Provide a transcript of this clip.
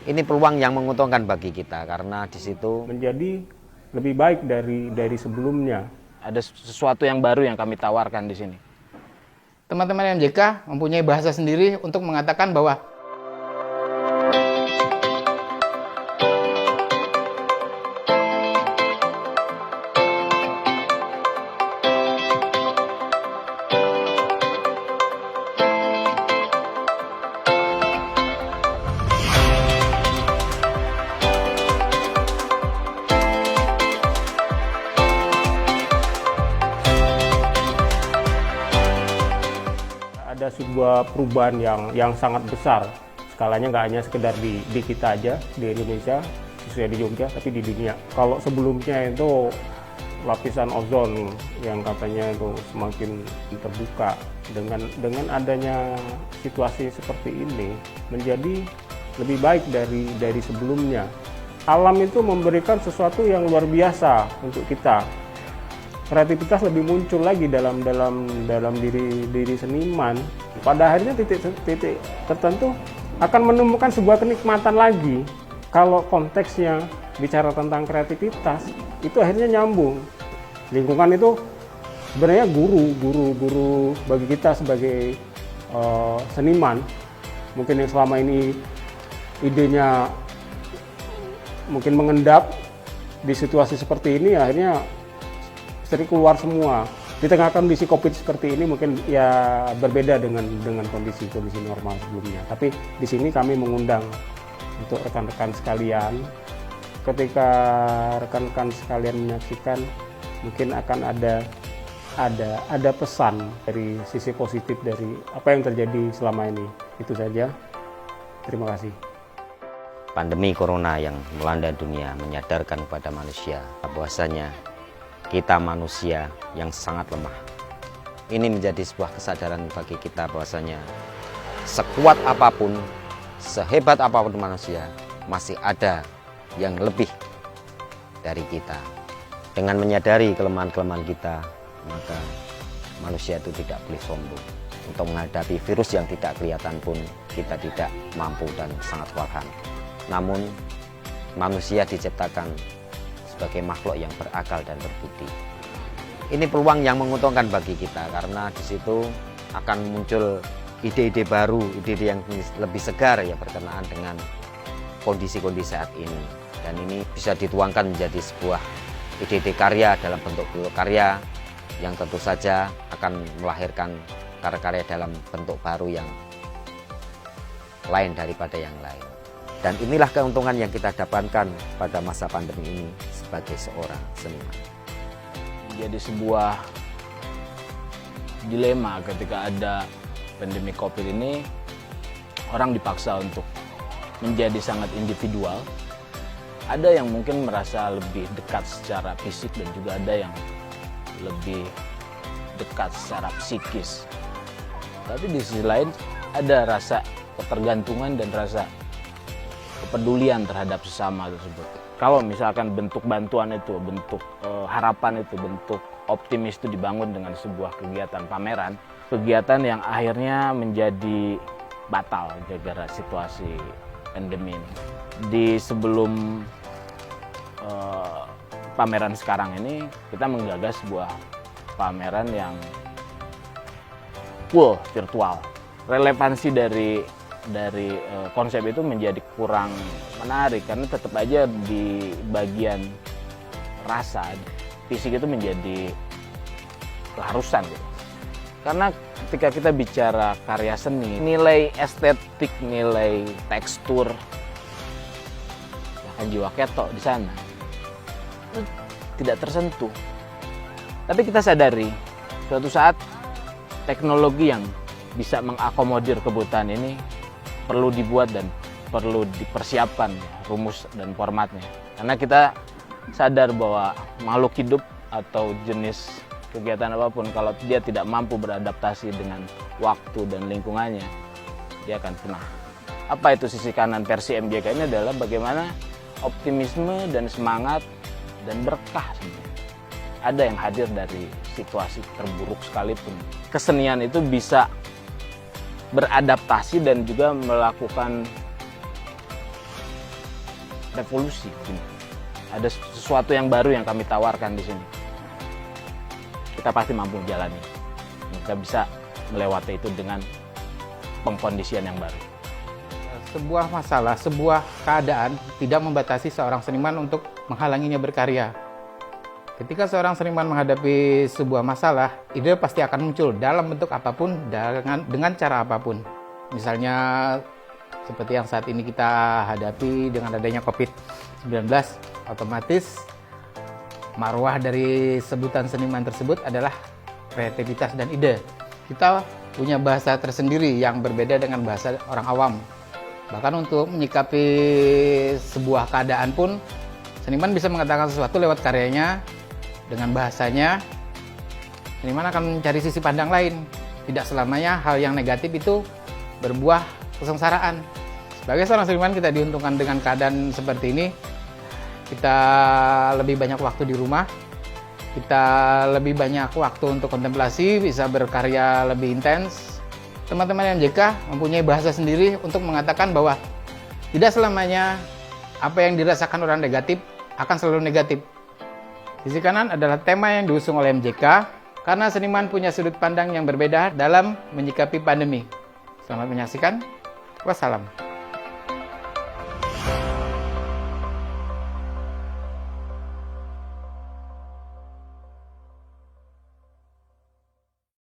Ini peluang yang menguntungkan bagi kita karena di situ menjadi lebih baik dari sebelumnya. Ada sesuatu yang baru yang kami tawarkan di sini. Teman-teman MJK mempunyai bahasa sendiri untuk mengatakan bahwa ada sebuah perubahan yang sangat besar. Skalanya nggak hanya sekedar di kita aja, di Indonesia, khususnya di Jogja, tapi di dunia. Kalau sebelumnya itu lapisan ozon yang katanya itu semakin terbuka, dengan adanya situasi seperti ini menjadi lebih baik dari sebelumnya. Alam itu memberikan sesuatu yang luar biasa untuk kita. Kreativitas lebih muncul lagi dalam diri seniman. Pada akhirnya titik tertentu akan menemukan sebuah kenikmatan lagi. Kalau konteksnya bicara tentang kreativitas, itu akhirnya nyambung. Lingkungan itu sebenarnya guru bagi kita sebagai seniman. Mungkin yang selama ini idenya mungkin mengendap di situasi seperti ini, akhirnya sering keluar semua. Di tengah kondisi COVID seperti ini mungkin ya berbeda dengan kondisi normal sebelumnya. Tapi di sini kami mengundang untuk rekan-rekan sekalian, ketika rekan-rekan sekalian menyaksikan, mungkin akan ada pesan dari sisi positif dari apa yang terjadi selama ini. Itu saja. Terima kasih. pandemi corona yang melanda dunia menyadarkan kepada manusia bahwasanya kita manusia yang sangat lemah. Ini menjadi sebuah kesadaran bagi kita bahwasanya sekuat apapun, sehebat apapun manusia, masih ada yang lebih dari kita. Dengan menyadari kelemahan-kelemahan kita, maka manusia itu tidak boleh sombong. Untuk menghadapi virus yang tidak kelihatan pun kita tidak mampu dan sangat kewalahan. Namun manusia diciptakan sebagai makhluk yang berakal dan berbudi. Ini peluang yang menguntungkan bagi kita karena di situ akan muncul ide-ide baru, ide-ide yang lebih segar ya berkenaan dengan kondisi-kondisi saat ini. Dan ini bisa dituangkan menjadi sebuah ide-ide karya dalam bentuk karya yang tentu saja akan melahirkan karya-karya dalam bentuk baru yang lain daripada yang lain. Dan inilah keuntungan yang kita dapatkan pada masa pandemi ini sebagai seorang seniman. Jadi sebuah dilema ketika ada pandemi COVID ini, orang dipaksa untuk menjadi sangat individual. Ada yang mungkin merasa lebih dekat secara fisik dan juga ada yang lebih dekat secara psikis. Tapi di sisi lain ada rasa ketergantungan dan rasa kepedulian terhadap sesama tersebut. Kalau misalkan bentuk bantuan itu, bentuk harapan itu, bentuk optimis itu dibangun dengan sebuah kegiatan pameran, kegiatan yang akhirnya menjadi batal gara-gara situasi pandemi ini. Di sebelum pameran sekarang ini, kita menggagas sebuah pameran yang full virtual. Relevansi dari konsep itu menjadi kurang menarik karena tetap aja di bagian rasa fisik itu menjadi keharusan gitu. Karena ketika kita bicara karya seni, nilai estetik, nilai tekstur, bahkan jiwa ketok di sana itu tidak tersentuh. Tapi kita sadari suatu saat teknologi yang bisa mengakomodir kebutuhan ini perlu dibuat dan perlu dipersiapkan rumus dan formatnya. Karena kita sadar bahwa makhluk hidup atau jenis kegiatan apapun kalau dia tidak mampu beradaptasi dengan waktu dan lingkungannya, dia akan punah. Apa itu sisi kanan versi MJK ini adalah bagaimana optimisme dan semangat dan berkah sebenarnya ada yang hadir dari situasi terburuk sekalipun. Kesenian itu bisa beradaptasi dan juga melakukan revolusi. Ada sesuatu yang baru yang kami tawarkan di sini. Kita pasti mampu jalani. Kita bisa melewati itu dengan pengkondisian yang baru. Sebuah masalah, sebuah keadaan tidak membatasi seorang seniman untuk menghalanginya berkarya. Ketika seorang seniman menghadapi sebuah masalah, ide pasti akan muncul dalam bentuk apapun, dengan cara apapun. Misalnya seperti yang saat ini kita hadapi dengan adanya COVID-19, otomatis marwah dari sebutan seniman tersebut adalah kreativitas dan ide. Kita punya bahasa tersendiri yang berbeda dengan bahasa orang awam. Bahkan untuk menyikapi sebuah keadaan pun, seniman bisa mengatakan sesuatu lewat karyanya, dengan bahasanya. Seniman akan mencari sisi pandang lain. Tidak selamanya hal yang negatif itu berbuah kesengsaraan. Sebagai seorang seniman, kita diuntungkan dengan keadaan seperti ini. Kita lebih banyak waktu di rumah, kita lebih banyak waktu untuk kontemplasi, bisa berkarya lebih intens. Teman-teman MJK mempunyai bahasa sendiri untuk mengatakan bahwa tidak selamanya apa yang dirasakan orang negatif akan selalu negatif. Sisi kanan adalah tema yang diusung oleh MJK karena seniman punya sudut pandang yang berbeda dalam menyikapi pandemi. Selamat menyaksikan. Wassalam.